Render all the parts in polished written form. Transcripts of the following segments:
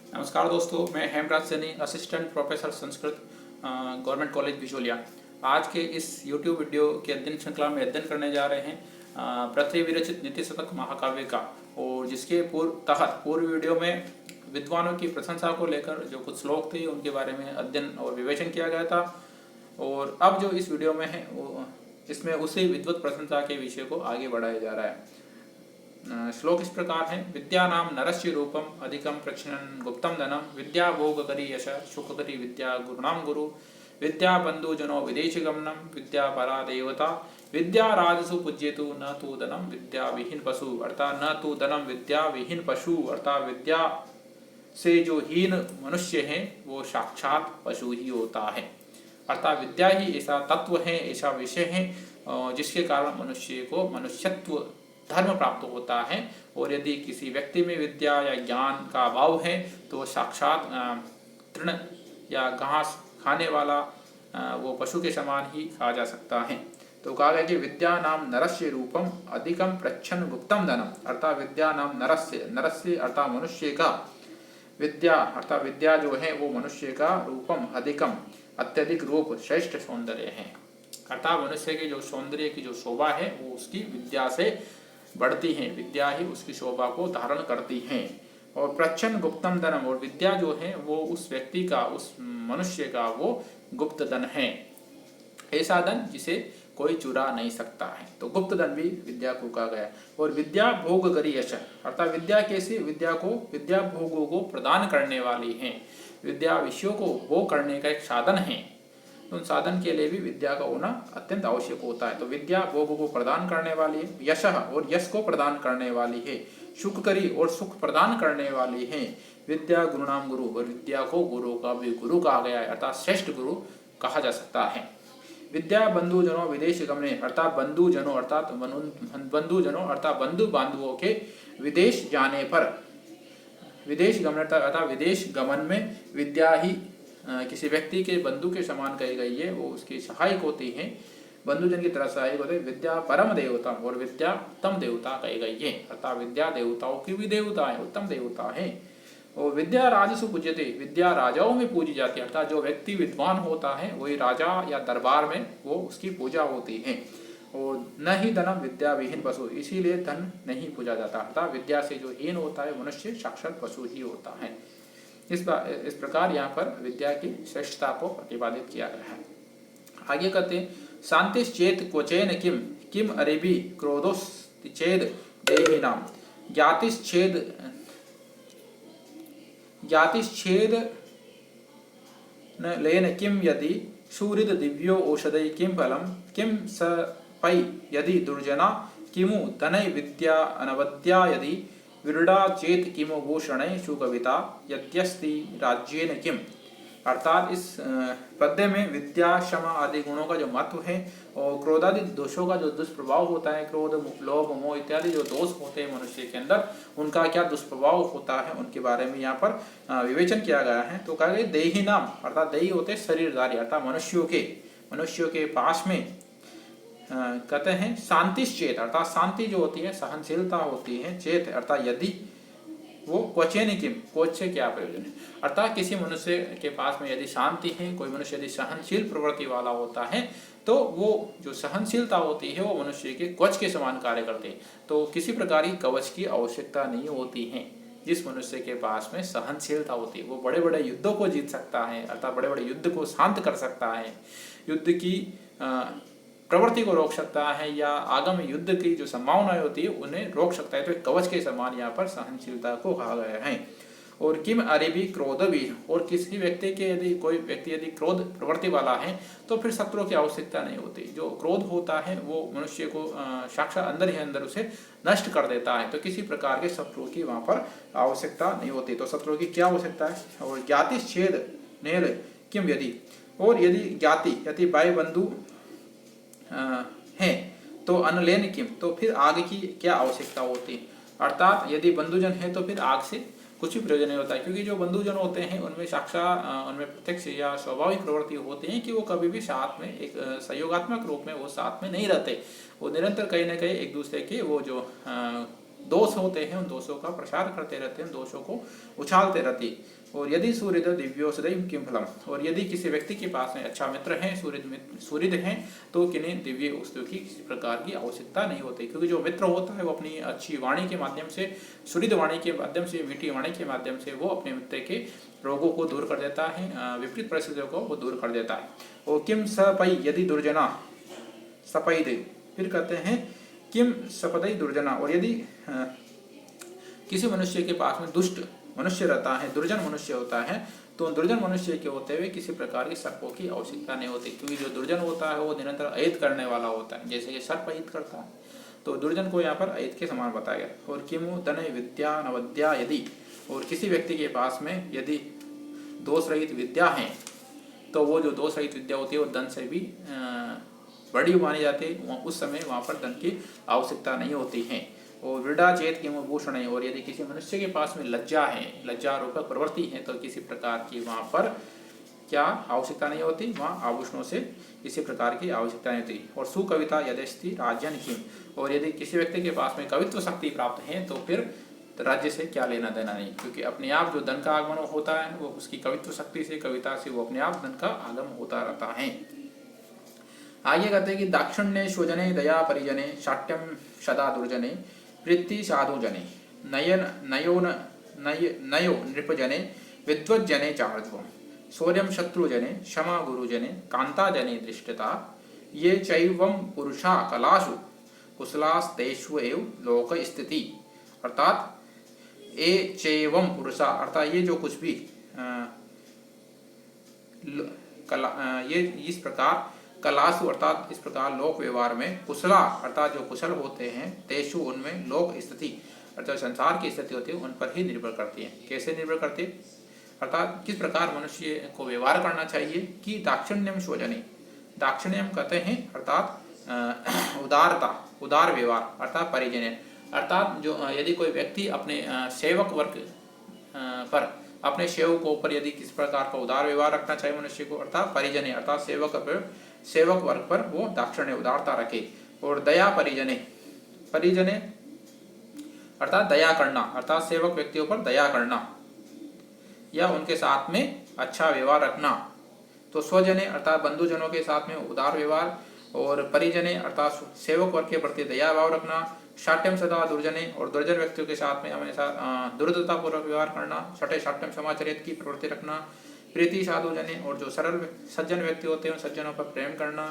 नमस्कार दोस्तों, मैं Hemraj Saini, assistant professor Sanskrit, government college Bijolia. आज के इस YouTube वीडियो के अध्ययन श्रृंखला में अध्ययन करने जा रहे हैं पृथ्वी विरचित नीति शतक महाकाव्य का। और जिसके पूर्व वीडियो में विद्वानों की प्रशंसा को लेकर जो कुछ श्लोक थे उनके बारे में अध्ययन और विवेचन किया गया था। और अब जो इस वीडियो में है वो इसमें उसी विद्वत प्रशंसा के विषय को आगे बढ़ाया जा रहा है। श्लोक इस प्रकार है। विद्या नाम नरस्य रूपम अधिकम प्रच्छन्न गुप्तम धनम विद्या भोग करी यश सुख करी विद्या गुरुनाम गुरु विद्या बंधु जनो विदेश गमनम विद्या परा देवता विद्या राजसु पूज्यतु न तो धनम विद्या विहीन पशु अर्थात न तो धनम विद्या विहीन पशु अर्थात विद्या से जो हीन मनुष्य है वो साक्षात पशु ही होता है। अर्थात विद्या ही ऐसा तत्व है, ऐसा विषय है जिसके कारण मनुष्य को मनुष्यत्व धर्म प्राप्त होता है। और यदि किसी व्यक्ति में विद्या या ज्ञान का अभाव है तो साक्षात तृण या घास खाने वाला वो पशु के समान ही कहा जा सकता है। तो कहा गया कि विद्या नाम नरस्य रूपम अधिकम प्रच्छन्न गुप्तम धनम अर्थात विद्या नाम नरस्य अर्थात मनुष्य का, विद्या अर्थात विद्या जो है वो मनुष्य का रूपम अधिकम अत्यधिक रूप श्रेष्ठ सौंदर्य है। अर्थात मनुष्य के जो सौंदर्य की जो शोभा है वो उसकी विद्या से बढ़ती है, विद्या ही उसकी शोभा को धारण करती है। और प्रच्छन्न गुप्तम धनम और विद्या जो है वो उस व्यक्ति का, उस मनुष्य का वो गुप्त धन है, ऐसा धन जिसे कोई चुरा नहीं सकता है। तो गुप्त धन भी विद्या को कहा गया। और विद्या भोग करी यश अर्थात विद्या कैसी, विद्या भोगों को प्रदान करने वाली है। विद्या विषयों को भोग करने का एक साधन है, उन साधन के लिए भी विद्या का होना अत्यंत आवश्यक होता है। तो विद्या भोग को प्रदान करने वाली है, यश और यश को प्रदान करने वाली है, सुख करी और सुख प्रदान करने वाली है। विद्या गुरुनाम गुरु और विद्या को गुरु का भी गुरु कहा गया है, अर्थात श्रेष्ठ गुरु कहा जा सकता है। विद्या बंधु जनों विदेश गमने अर्थात बंधु जनों अर्थात बंधु बांधवों के विदेश जाने पर, विदेश गमन अर्थात विदेश गमन में विद्या ही किसी व्यक्ति के बंधु के समान कही गई है, वो उसकी सहायक होती है, बंधुजन की तरह सहायक होते हैं। विद्या परम देवता और विद्या उत्तम देवता कही गई है, अर्थात विद्या देवताओं की भी देवता है, उत्तम देवता है। और विद्या राजसु पूज्यते विद्या राजाओं में पूजी जाती है, अर्थात जो व्यक्ति विद्वान होता है वही राजा या दरबार में वो उसकी पूजा होती है। और न ही धनम विद्या विहीन पशु, इसीलिए धन नहीं पूजा जाता, अर्थात विद्या से जो हीन होता है मनुष्य साक्षात पशु ही होता है। इस प्रकार यहाँ पर विद्या की श्रेष्ठता को प्रतिपादित किया गया है। आगे कहते हैं शांतिश्चेत क्वचेन किम किम अरेबी क्रोधोश्चेद देहिनाम ज्ञातिश्चेद लेन किम यदि सूरिद दिव्यो औषधै किम फलम किम स पै यदि दुर्जना किमु तनै विद्या अनवद्या यदि विरुड़ा चेत किमो भूषण सुकविता यद्यस्ति राज्येन किम। अर्थात इस पद्य में विद्या क्षमा आदि गुणों का जो महत्व है और क्रोधादि दोषों का जो दुष्प्रभाव होता है, क्रोध लोभ मोह इत्यादि जो दोष होते हैं मनुष्य के अंदर, उनका क्या दुष्प्रभाव होता है उनके बारे में यहाँ पर विवेचन किया गया है। तो कहा गया देही नाम अर्थात देही होते शरीरधारी अर्थात मनुष्यों के पास में कहते हैं शांतिश्चेत अर्थात शांति जो होती है सहनशीलता होती है, चेत अर्थात यदि वो क्वचेन किम, क्वच से क्या प्रयोजन है, अर्थात किसी मनुष्य के पास में यदि शांति है, कोई मनुष्य यदि सहनशील प्रवृत्ति वाला होता है तो वो जो सहनशीलता होती है वो मनुष्य के कवच के समान कार्य करते हैं। तो किसी प्रकार की कवच की आवश्यकता नहीं होती है। जिस मनुष्य के पास में सहनशीलता होती है वो बड़े बड़े युद्धों को जीत सकता है, अर्थात बड़े बड़े युद्ध को शांत कर सकता है, युद्ध की प्रवृत्ति को रोक सकता है या आगामी युद्ध की जो संभावनाएं होती है उन्हें रोक सकता है। तो कवच के समान यहाँ पर सहनशीलता को कहा गया है। और किम अरेबी क्रोध भी, और किसी व्यक्ति के यदि कोई व्यक्ति यदि क्रोध प्रवृत्ति वाला है तो फिर शत्रुओं की आवश्यकता नहीं होती। जो क्रोध होता है वो मनुष्य को साक्षात अंदर ही अंदर उसे नष्ट कर देता है। तो किसी प्रकार के शत्रुओं की वहाँ पर आवश्यकता नहीं होती। तो शत्रुओं की क्या आवश्यकता है। और ज्ञातिश्चेद नेल किम यदि, और यदि ज्ञाति यदि भाई बंधु है तो अनलेन किम, तो फिर आग की क्या आवश्यकता होती है। अर्थात यदि बंधुजन है तो फिर आग से कुछ भी प्रयोजन नहीं होता है, क्योंकि जो बंधुजन होते हैं उनमें साक्षात उनमें प्रत्यक्ष या स्वाभाविक प्रवृत्ति होती है कि वो कभी भी साथ में एक सहयोगात्मक रूप में वो साथ में नहीं रहते। वो निरंतर कहीं ना कहीं एक दूसरे के वो जो दोष होते हैं उन दोषों का प्रसार करते रहते हैं, दोषों को उछालते रहते हैं। और यदि सूर्य दिव्यो सदैव किम फलम, और यदि किसी व्यक्ति के पास में अच्छा मित्र है, सूर्य हैं, तो किन्हें दिव्य वस्तु की किसी प्रकार की आवश्यकता नहीं होती, क्योंकि जो मित्र होता है वो अपनी अच्छी वाणी के माध्यम से, सुरीद वाणी के माध्यम से, मीठी वाणी के माध्यम से वो अपने मित्र के रोगों को दूर कर देता है, विपरीत परिस्थितियों को वो दूर कर देता है। और किम सपई यदि दुर्जना सपई दे, फिर कहते हैं किम सपदई दुर्जना, और यदि किसी मनुष्य के पास में दुष्ट मनुष्य रहता है, दुर्जन मनुष्य होता है, तो दुर्जन मनुष्य के होते हुए किसी प्रकार के सर्पों की आवश्यकता नहीं होती, क्योंकि जो दुर्जन होता है वो निरंतर अहित करने वाला होता है, जैसे कि सर्प अहित करता है, तो दुर्जन को यहाँ पर अहित के समान बताया गया। और किमु तनय विद्या नवद्या यदि, और किसी व्यक्ति के पास में यदि दोष रहित विद्या है, तो वो जो दोष रहित विद्या होती है वो धन से भी बड़ी मानी जाती है, उस समय वहाँ पर धन की आवश्यकता नहीं होती है। और वृड़ा चेत किम भूषण है, और यदि किसी मनुष्य के पास में लज्जा है, लज्जा रूपक प्रवृत्ति है, तो किसी प्रकार की वहाँ पर क्या आवश्यकता नहीं होती, वहाँ आभूषणों से किसी प्रकार की आवश्यकता नहीं होती। और सुकविता यदस्ति राज्यन किम, और यदि किसी व्यक्ति के पास में कवित्व शक्ति प्राप्त है, तो फिर राज्य से क्या लेना देना नहीं, क्योंकि अपने आप जो धन का आगमन होता है वो उसकी कवित्व शक्ति से, कविता से वो अपने आप धन का आगमन होता रहता है। आगे कहते हैं कि दाक्षिण्य स्वजने दया परिजने शाट्यम सदा दुर्जने प्रीति साधु जने नयन नयो नृपजने विद्वज्जने चार्ध्वम शौर्यम शत्रुजने क्षमा गुरुजने कांता जने दृष्टता ये चैवम पुरुषा कलासु कुशलास्तेष्वेव लोक स्थिति, अर्थात ए चैवम पुरुषा, अर्थात ये जो कुछ भी ये इस प्रकार कलासु, अर्थात इस प्रकार लोक व्यवहार में, कुशला अर्थात जो कुशल होते हैं, तेषु उनमें, लोक स्थिति अर्थात संसार की स्थिति होती है उन पर ही निर्भर करती है। कैसे निर्भर करती है, अर्थात किस प्रकार मनुष्य को व्यवहार करना चाहिए कि दाक्षिण्यम स्वजने, दाक्षिण्यम कहते हैं अर्थात उदारता, उदार व्यवहार, अर्थात परिजन, अर्थात जो यदि कोई व्यक्ति अपने सेवक वर्ग पर, अपने सेवकों पर यदि किस प्रकार का उदार व्यवहार रखना चाहिए मनुष्य को, अर्थात परिजने अर्थात सेवक वर्ग पर वो दाक्षिण्य उदारता रखे। और दया परिजने, परिजने अर्थात दया करना, अर्थात सेवक व्यक्तियों पर दया करना या उनके साथ में अच्छा व्यवहार रखना। तो स्वजने अर्थात बंधुजनों के साथ में उदार व्यवहार, और परिजने अर्थात सेवक वर्ग के प्रति दया भाव रखना। शाट्यम सदा दुर्जने, और दुर्जन व्यक्तियों के साथ में हमेशा दुर्दतापूर्वक व्यवहार करना, छठे शाट्यम समाचरित की प्रवृत्ति रखना। प्रीति साधु जने, और जो सरल सज्जन व्यक्ति होते हैं उन सज्जनों पर प्रेम करना।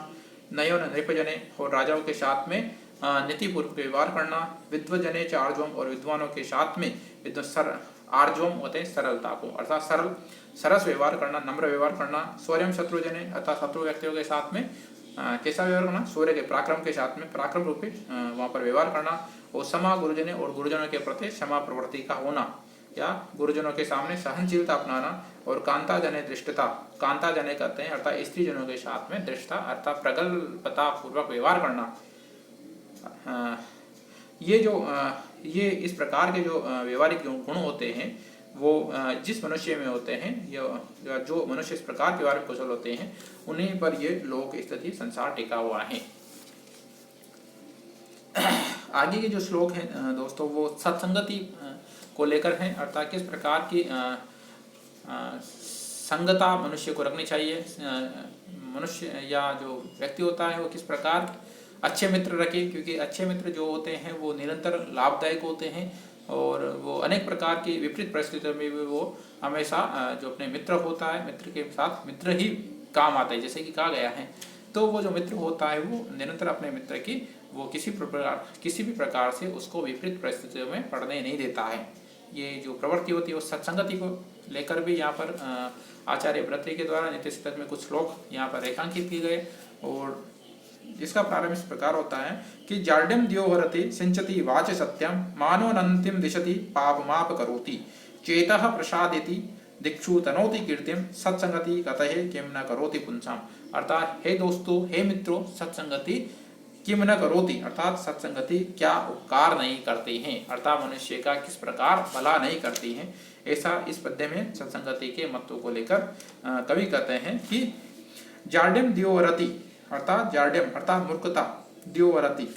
नयोन नृपजने, और राजाओं के साथ में नीतिपूर्वक व्यवहार करना। विद्वजने च आर्जवम, और विद्वानों के साथ में आर्जवम होते हैं सरलता को, अर्थात सरस व्यवहार करना, नम्र व्यवहार करना। शौर्यम शत्रुजने, अर्थात शत्रु व्यक्तियों के साथ में कैसा व्यवहार करना, सूर्य के पराक्रम के साथ में पराक्रम रूपी वहाँ पर व्यवहार करना। और क्षमा गुरुजने, और गुरुजनों के प्रति क्षमा प्रवृत्ति का होना या गुरुजनों के सामने सहनशीलता अपनाना। और कांता जने दृष्टता, कांता जने कहते हैं अर्थात स्त्री जनों के साथ में दृष्टता अर्थात प्रगल्भता पूर्वक व्यवहार करना। ये इस प्रकार के जो व्यवहारिक गुण होते हैं वो जिस मनुष्य में होते हैं, या जो मनुष्य इस प्रकार के व्यवहारिक कुशल होते हैं, उन्हीं पर ये लोक स्थिति संसार टिका हुआ है। आगे के जो श्लोक हैं दोस्तों वो सत्संगति को लेकर हैं, अर्थात किस प्रकार की संगता मनुष्य को रखनी चाहिए, मनुष्य या जो व्यक्ति होता है वो किस प्रकार अच्छे मित्र रखे, क्योंकि अच्छे मित्र जो होते हैं वो निरंतर लाभदायक होते हैं और वो अनेक प्रकार की विपरीत परिस्थितियों में भी वो हमेशा जो अपने मित्र होता है, मित्र के साथ मित्र ही काम आता है, जैसे कि कहा गया है। तो वो जो मित्र होता है वो निरंतर अपने मित्र की वो किसी भी प्रकार से उसको विपरीत परिस्थितियों में पड़ने नहीं देता है। ये जो प्रवृत्ति होती है वो सत्संगति को लेकर भी यहाँ पर आचार्य भर्तृहरि के द्वारा नीति शतक में कुछ श्लोक यहाँ पर रेखांकित किए गए। और जिसका प्रारंभ इस प्रकार होता है कि जाड्यम द्योहरति सिंचति वाच सत्यम मानोनंतिम दिशति पापमाप करोति चेतः प्रसादिति दिक्षु तनोति कीर्तिम सत्संगति कतहे किम न करोति पुंसाम। अर्थात हे दोस्तों, हे मित्रों, सत्संगति किम न करोति, अर्थात सत्संगति क्या उपकार नहीं करती हैं, अर्थात मनुष्य का किस प्रकार भला नहीं करती हैं। ऐसा इस पद्य में सत्संगति के महत्व को लेकर कवि कहते हैं कि जाड्यम द्योवरति, अर्थात जाड्यम अर्थात मूर्खता, द्योवरति,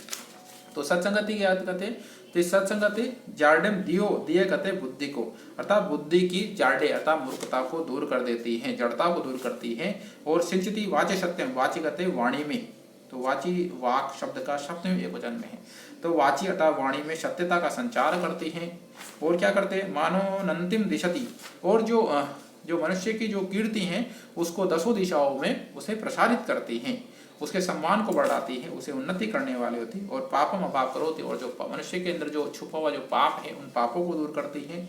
तो सत्संगति के अर्थ कहते हैं तो इस सत्संगति जार्डेम दियो दिए कहते बुद्धि को, अर्थात बुद्धि की जार्डे अर्थात मूर्खता को दूर कर देती है, जड़ता को दूर करती है। और सिंचती वाचे सत्यम, वाची कहते वाणी में, तो वाची वाक शब्द का शब्द में एक वचन में है, तो वाची अर्थात वाणी में सत्यता का संचार करती है। और क्या करते हैं, मानो नंतिम दिशति, और जो मनुष्य की जो कीर्ति है उसको 10 दिशाओं में उसे प्रसारित करती हैं, उसके सम्मान को बढ़ाती है, उसे उन्नति करने वाली होती है। और पापम अपाप करोति, और जो मनुष्य के अंदर जो छुपा हुआ जो पाप है उन पापों को दूर करती है,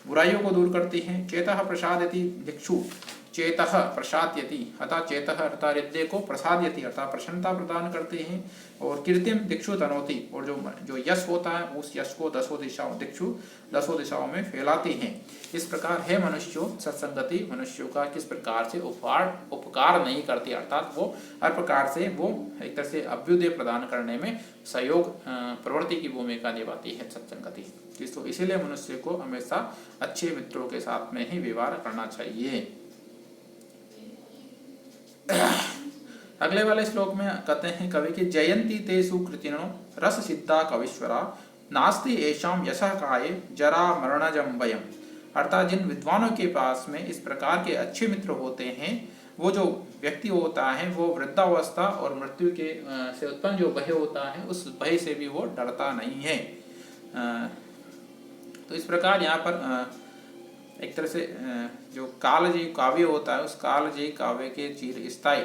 बुराइयों को दूर करती है। चेतः प्रसादयति दिक्षु, चेतः प्रसादयति अर्थात चेतः अर्थात हृदय को प्रसादयति अर्थात प्रसन्नता प्रदान करती है। और कीर्तिम दिक्षु तनोति, और जो यश होता है उस यश को 10 दिशाओं दिक्षु 10 दिशाओं में फैलाती हैं। इस प्रकार है मनुष्यों, सत्संगति मनुष्यों का किस प्रकार से उपकार नहीं करती, अर्थात वो हर प्रकार से वो एक तरह से अभ्युदय प्रदान करने में सहयोग प्रवृत्ति की भूमिका निभाती है सत्संगति। तो इसीलिए मनुष्य को हमेशा अच्छे मित्रों के साथ में ही व्यवहार करना चाहिए। अगले वाले श्लोक में कहते हैं कवि की, जयंती ते सुकृतिनो रस सिद्धा कवीश्वरा नास्ति एषाम यशः काये जरा मरणजम भयम, अर्थात जिन विद्वानों के पास में इस प्रकार के अच्छे मित्र होते हैं, वो जो व्यक्ति होता है वो वृद्धावस्था और मृत्यु के से उत्पन्न जो भय होता है उस भय से भी वो डरता नहीं है। तो इस प्रकार यहाँ पर एक तरह से जो कालजयी काव्य होता है उस कालजयी काव्य के चिर स्थायी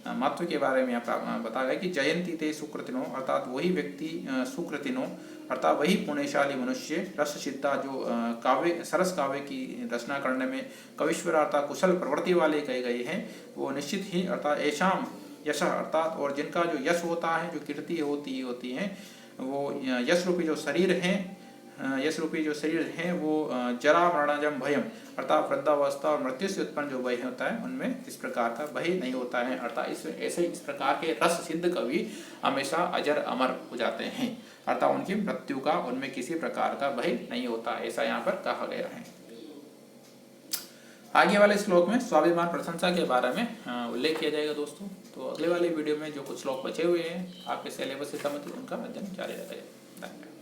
महत्व के बारे में यहाँ बताया गया कि जयंती ते सुकृतिनो, अर्थात वही व्यक्ति सुकृतिनो अर्थात वही पुण्यशाली मनुष्य रस सिद्धा जो काव्य सरस काव्य की रचना करने में कवीश्वर अर्थात कुशल प्रवृत्ति वाले कहे गए हैं, वो निश्चित ही अर्थात ऐशाम यश अर्थात और जिनका जो यश होता है जो कीर्ति होती है वो यश रूपी जो शरीर है, यश रूपी जो शरीर है वो जरा मरणजम भयम अर्थात वृद्धावस्था और मृत्यु से उत्पन्न जो भय होता है उनमें इस प्रकार का भय नहीं होता है। अर्थात इस प्रकार के रस सिद्ध कवि हमेशा अजर अमर हो जाते हैं, अर्थात उनकी मृत्यु का उनमें किसी प्रकार का भय नहीं होता, ऐसा यहाँ पर कहा गया है। आगे वाले श्लोक में स्वाभिमान प्रशंसा के बारे में उल्लेख किया जाएगा दोस्तों। तो अगले वाले वीडियो में जो कुछ श्लोक बचे हुए हैं आपके सिलेबस से संबंधित उनका अध्ययन जारी रहेगा। धन्यवाद।